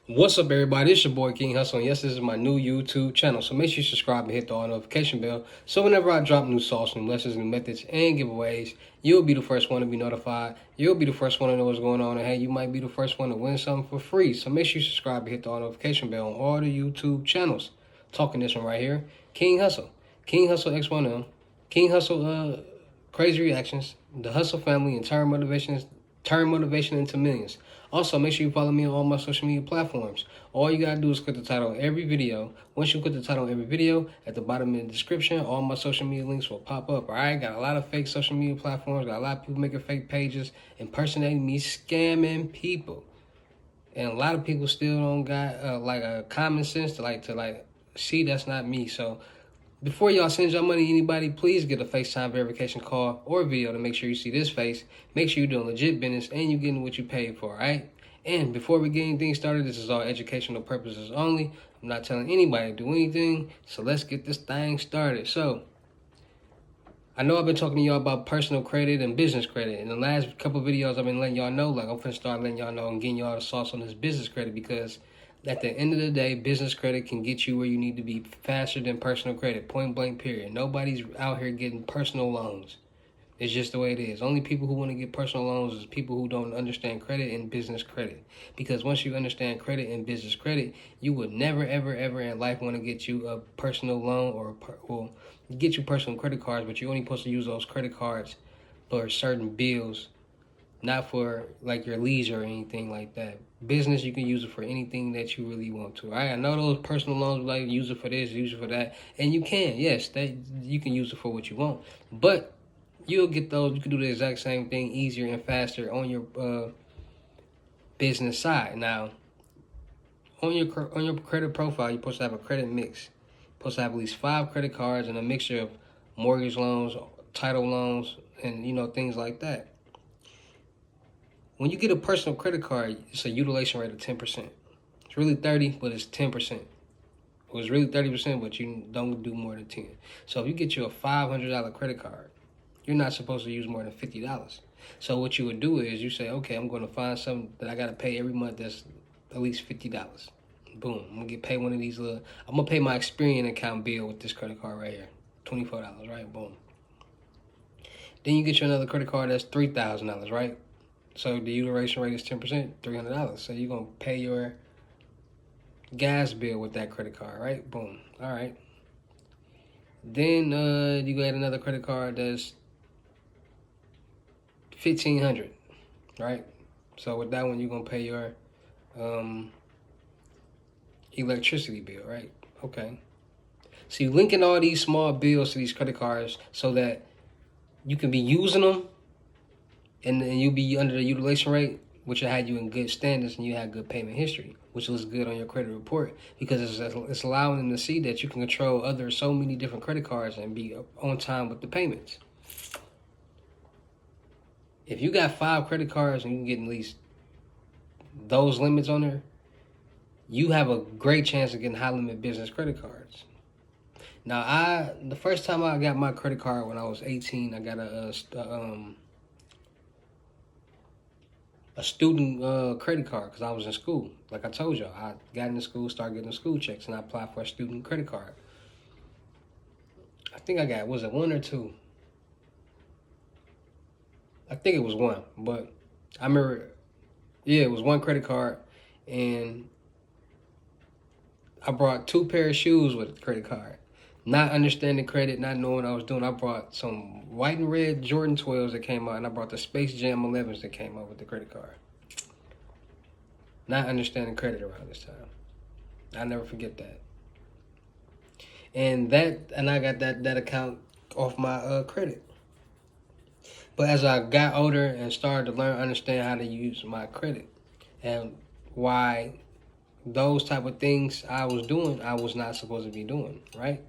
What's up, everybody? It's your boy King Hussle, and yes, this is my new YouTube channel. So make sure you subscribe and hit the all notification bell, so whenever I drop new sauce, new lessons, new methods, and giveaways, you'll be the first one to be notified. You'll be the first one to know what's going on, and hey, you might be the first one to win something for free. So make sure you subscribe and hit the all notification bell on all the YouTube channels. Talking this one right here, King Hussle, King Hussle X1M, King Hussle Crazy Reactions, the Hussle family, and turn motivation into millions. Also, make sure you follow me on all my social media platforms. All you gotta do is click the title of every video. Once you click the title of every video, at the bottom of the description, all my social media links will pop up. Alright, got a lot of fake social media platforms, got a lot of people making fake pages, impersonating me, scamming people. And a lot of people still don't got like a common sense to see that's not me. So before y'all send your money to anybody, please get a FaceTime verification call or video to make sure you see this face. Make sure you're doing legit business and you're getting what you paid for, all right? And before we get anything started, this is all educational purposes only. I'm not telling anybody to do anything, so let's get this thing started. So, I know I've been talking to y'all about personal credit and business credit. In the last couple videos, I've been letting y'all know, like I'm finna start letting y'all know and getting y'all the sauce on this business credit, because at the end of the day, business credit can get you where you need to be faster than personal credit, point blank period. Nobody's out here getting personal loans. It's just the way it is. Only people who want to get personal loans is people who don't understand credit and business credit. Because once you understand credit and business credit, you would never, ever, ever in life want to get you a personal loan or get you personal credit cards, but you're only supposed to use those credit cards for certain bills, not for like your leisure or anything like that. Business, you can use it for anything that you really want to. Right? I know those personal loans, like use it for this, use it for that, and you can, yes, you can use it for what you want, but you'll get those. You can do the exact same thing easier and faster on your business side. Now, on your credit profile, you're supposed to have a credit mix. You're supposed to have at least 5 credit cards and a mixture of mortgage loans, title loans, and things like that. When you get a personal credit card, it's a utilization rate of 10%. It's really 30, but it's 10%. It was really 30%, but you don't do more than 10. So if you get you a $500 credit card, you're not supposed to use more than $50. So what you would do is you say, okay, I'm going to find something that I got to pay every month that's at least $50. Boom, I'm going to pay one of these I'm going to pay my Experian account bill with this credit card right here. $24, right? Boom. Then you get you another credit card that's $3,000, right? So the utilization rate is 10%, $300. So you're going to pay your gas bill with that credit card, right? Boom. All right. Then you get another credit card that's $1,500, right? So with that one, you're going to pay your electricity bill, right? Okay. So you're linking all these small bills to these credit cards so that you can be using them, and you'll be under the utilization rate, which will have you in good standards, and you have good payment history, which looks good on your credit report, because it's allowing them to see that you can control so many different credit cards and be on time with the payments. If you got 5 credit cards and you can get at least those limits on there, you have a great chance of getting high limit business credit cards. Now, the first time I got my credit card when I was 18, I got a student credit card because I was in school. Like I told y'all, I got into school, started getting school checks, and I applied for a student credit card. I think I got, was it 1 or 2? I think it was 1, but I remember, yeah, it was 1 credit card, and I brought 2 pair of shoes with the credit card. Not understanding credit, not knowing what I was doing, I brought some white and red Jordan 12s that came out, and I brought the Space Jam 11s that came out with the credit card. Not understanding credit around this time. I'll never forget that. And I got that account off my credit. But as I got older and started to understand how to use my credit and why those type of things I was doing, I was not supposed to be doing, right?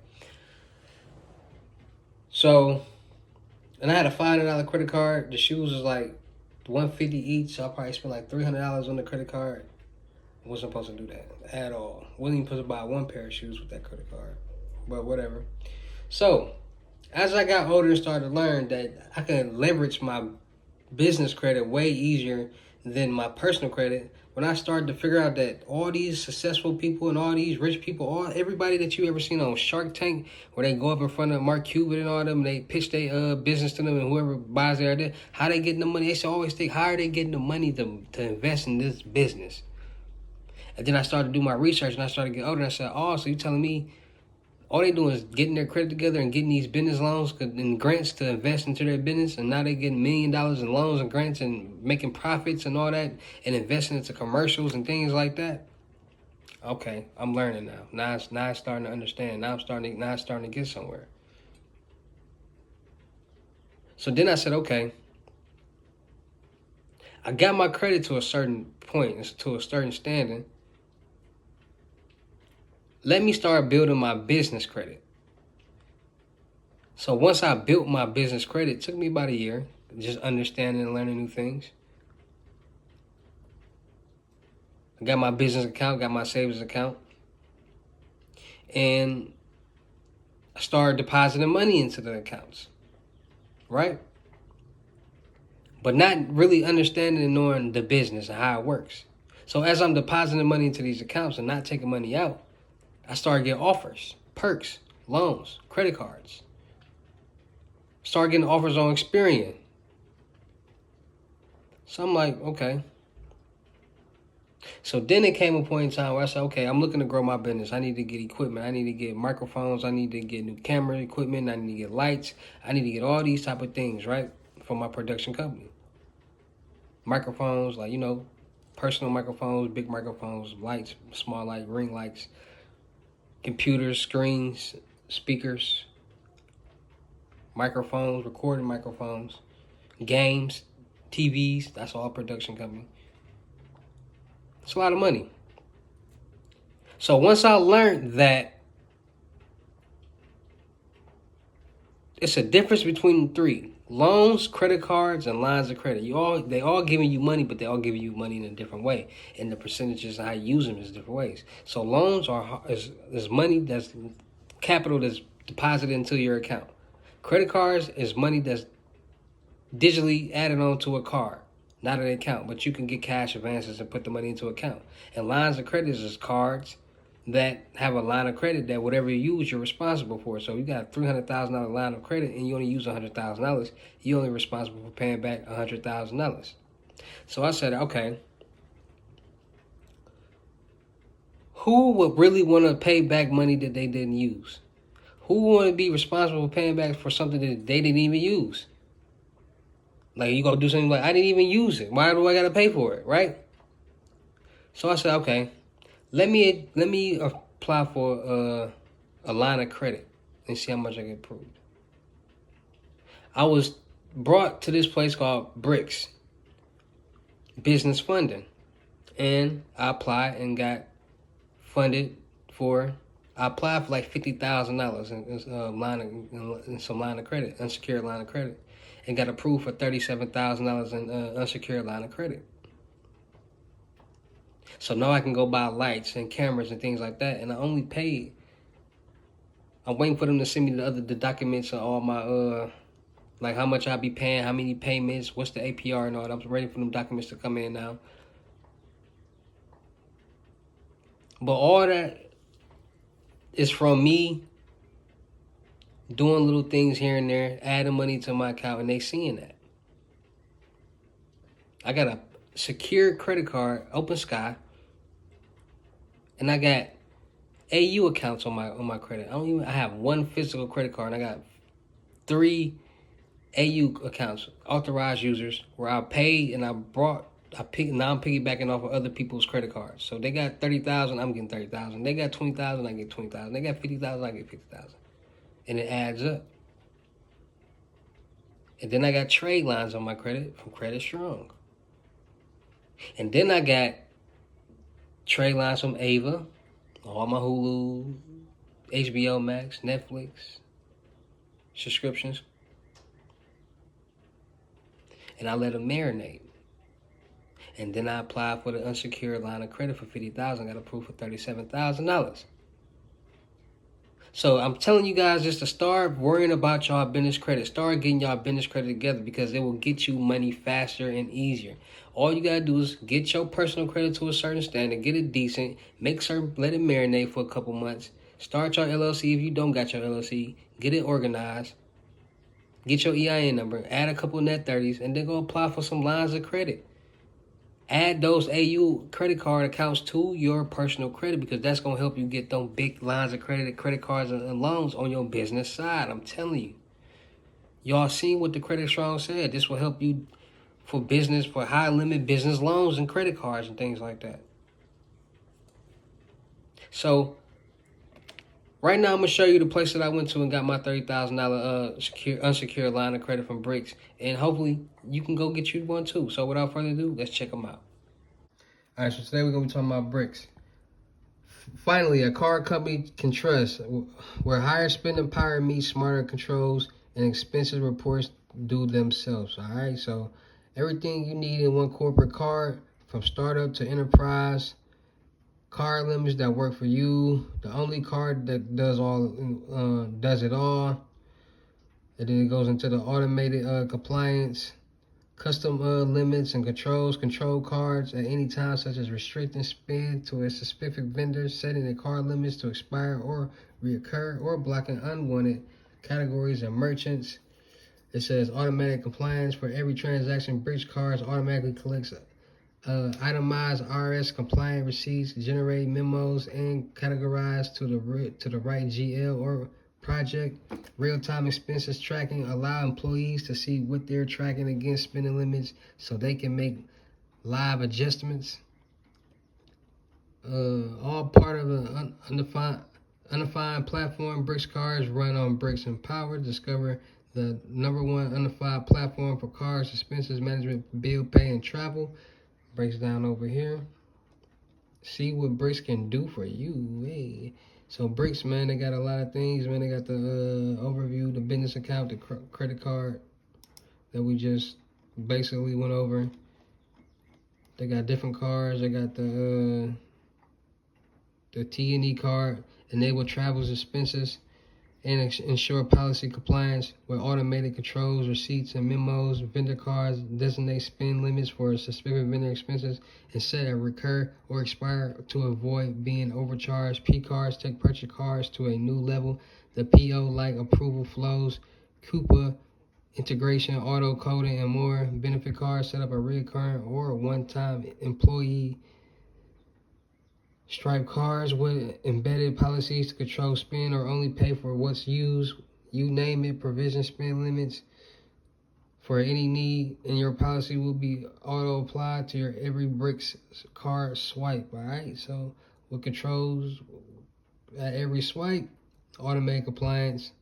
So, and I had a $500 credit card. The shoes was like $150 each, so I probably spent like $300 on the credit card. I wasn't supposed to do that at all. Wasn't even supposed to buy 1 pair of shoes with that credit card, but whatever. So, as I got older and started to learn that I can leverage my business credit way easier than my personal credit, when I started to figure out that all these successful people and all these rich people, everybody that you ever seen on Shark Tank, where they go up in front of Mark Cuban and all them, and they pitch their business to them, and whoever buys their idea, how they getting the money? They should always think, how are they getting the money to invest in this business? And then I started to do my research, and I started to get older, and I said, oh, so you telling me all they doing is getting their credit together and getting these business loans and grants to invest into their business, and now they getting $1 million in loans and grants and making profits and all that, and investing into commercials and things like that. Okay, I'm learning now. Now it's starting to understand. Now it's starting to get somewhere. So then I said, okay, I got my credit to a certain point, to a certain standing. Let me start building my business credit. So once I built my business credit, it took me about a year, just understanding and learning new things. I got my business account, got my savings account, and I started depositing money into the accounts, right? But not really understanding and knowing the business and how it works. So as I'm depositing money into these accounts and not taking money out, I started getting offers, perks, loans, credit cards. Started getting offers on Experian. So I'm like, okay. So then it came a point in time where I said, okay, I'm looking to grow my business. I need to get equipment. I need to get microphones. I need to get new camera equipment. I need to get lights. I need to get all these type of things, right, for my production company. Microphones, like, personal microphones, big microphones, lights, small light, ring lights, computers, screens, speakers, microphones, recording microphones, games, TVs. That's all production company. It's a lot of money. So once I learned that it's a difference between three: loans, credit cards, and lines of credit. They all giving you money, but they all giving you money in a different way. And the percentages and how you use them is different ways. So loans is money that's capital that's deposited into your account. Credit cards is money that's digitally added onto a card, not an account, but you can get cash advances and put the money into account. And lines of credit is cards that have a line of credit that whatever you use, you're responsible for. So you got a $300,000 line of credit and you only use $100,000. You're only responsible for paying back $100,000. So I said, okay, who would really want to pay back money that they didn't use? Who want to be responsible for paying back for something that they didn't even use? Like, you gonna do something like, I didn't even use it. Why do I gotta pay for it, right? So I said, okay, let me apply for a line of credit and see how much I get approved. I was brought to this place called Brex Business Funding, and I applied and got funded for. I applied for like $50,000 in some line of credit, unsecured line of credit, and got approved for $37,000 in unsecured line of credit. So now I can go buy lights and cameras and things like that, and I only paid. I'm waiting for them to send me the documents and all my like how much I'll be paying, how many payments, what's the APR and all that. I'm ready for them documents to come in now. But all that is from me doing little things here and there, adding money to my account, and they seeing that. I got a secure credit card, Open Sky, and I got AU accounts on my credit. I have one physical credit card, and I got 3 AU accounts, authorized users, where I paid and now I'm piggybacking off of other people's credit cards. So they got 30,000, I'm getting 30,000. They got 20,000, I get 20,000. They got 50,000, I get 50,000. And it adds up. And then I got Tradelines on my credit from Credit Strong. And then I got Tradelines from Ava, all my Hulu, HBO Max, Netflix subscriptions. And I let them marinate. And then I applied for the unsecured line of credit for $50,000, got approved for $37,000. So I'm telling you guys just to start worrying about y'all business credit. Start getting y'all business credit together because it will get you money faster and easier. All you gotta do is get your personal credit to a certain standard, get it decent, make certain, let it marinate for a couple months. Start your LLC if you don't got your LLC. Get it organized. Get your EIN number. Add a couple net 30s, and then go apply for some lines of credit. Add those AU credit card accounts to your personal credit because that's going to help you get them big lines of credit cards, and loans on your business side. I'm telling you. Y'all seen what the Credit Strong said. This will help you for business, for high limit business loans and credit cards and things like that. So, right now I'm going to show you the place that I went to and got my $30,000 unsecured line of credit from Brex. And hopefully you can go get you one too. So, without further ado, let's check them out. All right, so today we're going to be talking about Brex. Finally, a card company can trust, where higher spending power meets smarter controls and expensive reports do themselves. All right, so everything you need in one corporate card, from startup to enterprise, card limits that work for you, the only card that does it all, and then it goes into the automated compliance. Custom limits and control cards at any time, such as restricting spend to a specific vendor, setting the card limits to expire or reoccur, or blocking unwanted categories and merchants. It says automatic compliance for every transaction. Brex cards automatically collects itemized RS compliant receipts, generate memos, and categorize to the right GL or project. Real-time expenses tracking allow employees to see what they're tracking against spending limits so they can make live adjustments. All part of an undefined platform. Brex cards run on Brex Empowered. Discover the #1 unified platform for cards, expenses management, bill pay, and travel. Breaks down over here. See what Brex can do for you. Hey. So Brex, man, they got a lot of things, man. They got the overview, the business account, the credit card that we just basically went over. They got different cards. They got the T&E card, enable travels expenses, and ensure policy compliance with automated controls, receipts, and memos. Vendor cards designate spend limits for specific vendor expenses and set a recur or expire to avoid being overcharged. P cards take purchase cards to a new level. The PO-like approval flows, Coupa integration, auto coding, and more. Benefit cards set up a recurrent or one-time employee. Stripe cards with embedded policies to control spend or only pay for what's used. You name it, provision spend limits for any need, and your policy will be auto applied to your every Brex card swipe. All right, so with controls at every swipe, automatic compliance,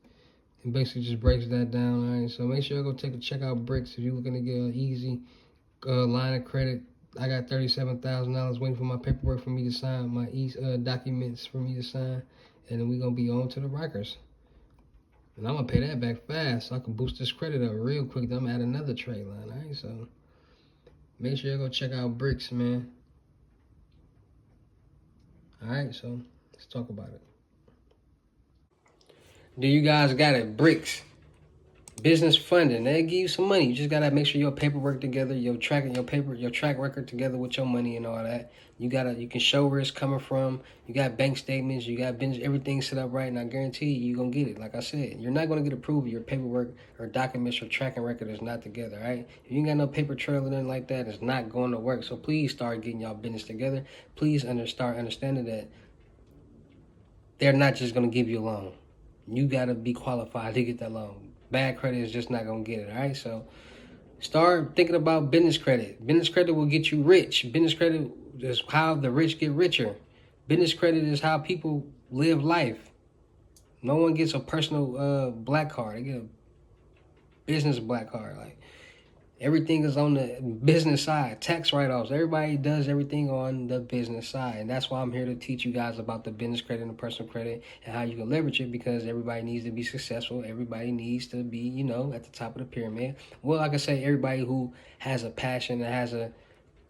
and basically just breaks that down. All right, so make sure you go check out Brex if you're looking to get an easy line of credit. I got $37,000 waiting for my paperwork for me to sign, my documents for me to sign, and then we're going to be on to the Rikers. And I'm going to pay that back fast so I can boost this credit up real quick. Then I'm going to add another trade line, all right? So make sure you go check out Brex, man. All right, so let's talk about it. Do you guys got it? Brex. Business funding, they give you some money. You just gotta make sure your paperwork together, your track record together with your money and all that. You can show where it's coming from. You got bank statements, you got business, everything set up right, and I guarantee you're gonna get it. Like I said, you're not gonna get approved if your paperwork or documents or tracking record is not together, right? If you ain't got no paper trail or nothing like that, it's not going to work. So please start getting y'all business together. Please start understanding that they're not just gonna give you a loan. You gotta be qualified to get that loan. Bad credit is just not going to get it, all right? So start thinking about business credit. Business credit will get you rich. Business credit is how the rich get richer. Business credit is how people live life. No one gets a personal black card. They get a business black card. Like, everything is on the business side. Tax write-offs. Everybody does everything on the business side. And that's why I'm here to teach you guys about the business credit and the personal credit and how you can leverage it, because everybody needs to be successful. Everybody needs to be, at the top of the pyramid. Well, like I say, everybody who has a passion and has a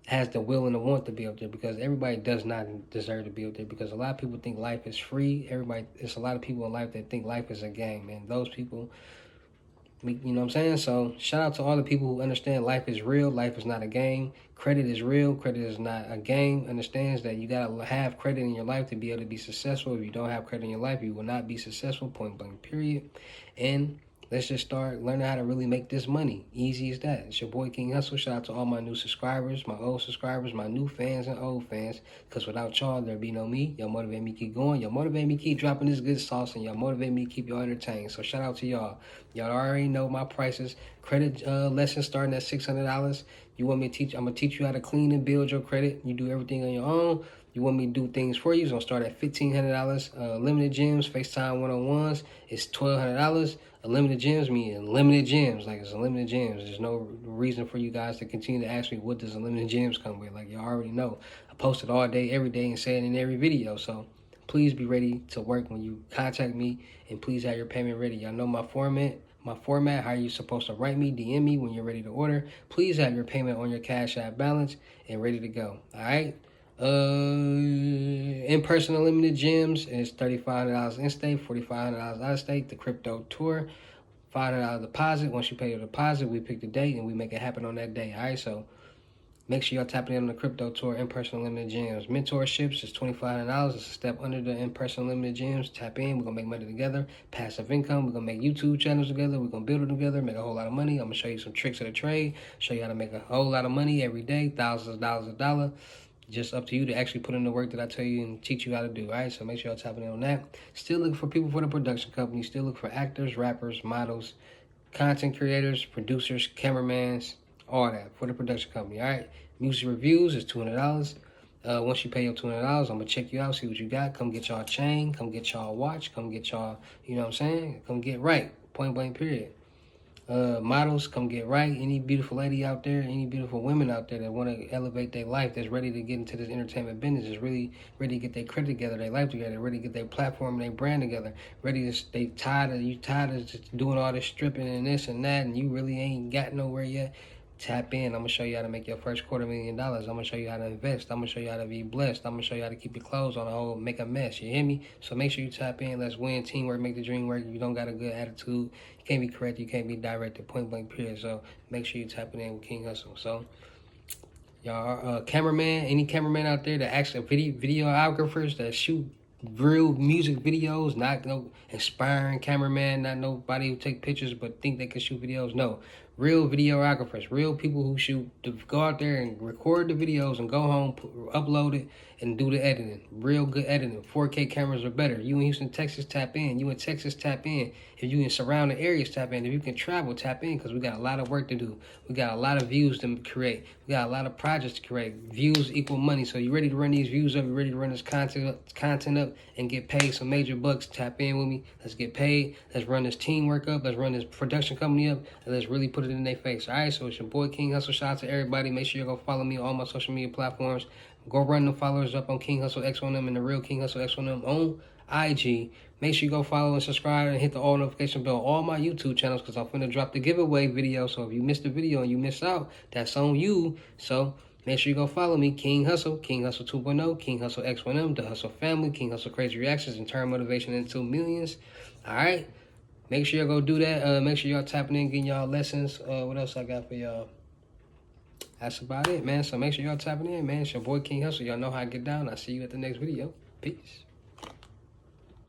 has the will and the want to be up there, because everybody does not deserve to be up there, because a lot of people think life is free. It's a lot of people in life that think life is a game, and those people, you know what I'm saying? So shout out to all the people who understand life is real. Life is not a game. Credit is real. Credit is not a game. Understands that you got to have credit in your life to be able to be successful. If you don't have credit in your life, you will not be successful, point blank, period. And let's just start learning how to really make this money. Easy as that. It's your boy King Hussle. Shout out to all my new subscribers, my old subscribers, my new fans and old fans. Because without y'all, there'd be no me. Y'all motivate me to keep going. Y'all motivate me to keep dropping this good sauce. And y'all motivate me to keep y'all entertained. So shout out to y'all. Y'all already know my prices. Credit lessons starting at $600. You want me to teach? I'm going to teach you how to clean and build your credit. You do everything on your own. You want me to do things for you? It's going to start at $1,500. Limited gems, FaceTime one-on-ones, it's $1,200. Unlimited gems mean unlimited gems. Like, it's unlimited gems. There's no reason for you guys to continue to ask me, what does unlimited gems come with? Like, y'all already know. I post it all day, every day, and say it in every video. So please be ready to work when you contact me, and please have your payment ready. Y'all know my format, how you're supposed to write me, DM me when you're ready to order. Please have your payment on your Cash App balance and ready to go. All right? In-person unlimited gems is $3,500 in-state, $4,500 out-of-state. The crypto tour, $500 deposit. Once you pay your deposit, we pick the date and we make it happen on that day. All right, so make sure y'all tapping in on the crypto tour, in-person unlimited gems. Mentorships is $2,500. It's a step under the in-person unlimited gems. Tap in. We're going to make money together. Passive income. We're going to make YouTube channels together. We're going to build it together, make a whole lot of money. I'm going to show you some tricks of the trade, show you how to make a whole lot of money every day, thousands of dollars a dollar. Just up to you to actually put in the work that I tell you and teach you how to do, all right? So make sure y'all tapping in on that. Still looking for people for the production company. Still look for actors, rappers, models, content creators, producers, cameramans, all that for the production company, all right? Music reviews is $200. Once you pay your $200, I'm going to check you out, see what you got. Come get y'all a chain. Come get y'all a watch. Come get y'all, you know what I'm saying? Come get right, point blank, period. Models, come get right. Any beautiful lady out there, any beautiful women out there that want to elevate their life, that's ready to get into this entertainment business, is really ready to get their credit together, their life together, ready to get their platform and their brand together, ready to, they tired of just doing all this stripping and this and that, and you really ain't got nowhere yet. Tap in. I'm going to show you how to make your first $250,000. I'm going to show you how to invest. I'm going to show you how to be blessed. I'm going to show you how to keep your clothes on the whole, make a mess. You hear me? So make sure you tap in. Let's win. Teamwork, make the dream work. You don't got a good attitude, you can't be correct. You can't be directed. Point blank, period. So make sure you tapping in with King Hussle. So y'all, cameraman, any cameraman out there that actually videographers that shoot real music videos, not no inspiring cameraman, not nobody who take pictures but think they can shoot videos. No, real videographers, real people who shoot, to go out there and record the videos and go home, upload it, and do the editing. Real good editing. 4K cameras are better. You in Houston, Texas, tap in. You in Texas, tap in. If you in surrounding areas, tap in. If you can travel, tap in, because we got a lot of work to do. We got a lot of views to create. We got a lot of projects to create. Views equal money. So you ready to run these views up? You ready to run this content up and get paid some major bucks? Tap in with me. Let's get paid. Let's run this teamwork up. Let's run this production company up. And let's really put it in their face. All right, so it's your boy King Hussle. Shout out to everybody. Make sure you go follow me on all my social media platforms. Go run the followers up on King Hussle X1M and the real King Hussle X1M on IG. Make sure you go follow and subscribe and hit the all notification bell on all my YouTube channels, because I'm finna drop the giveaway video. So if you missed the video and you miss out, that's on you. So make sure you go follow me, King Hussle 2.0, King Hussle X1M, the Hussle family, King Hussle Crazy Reactions, and turn motivation into millions. All right. Make sure y'all go do that. Make sure y'all tapping in, getting y'all lessons. What else I got for y'all? That's about it, man. So make sure y'all tapping in, man. It's your boy King Hussle. Y'all know how I get down. I'll see you at the next video. Peace.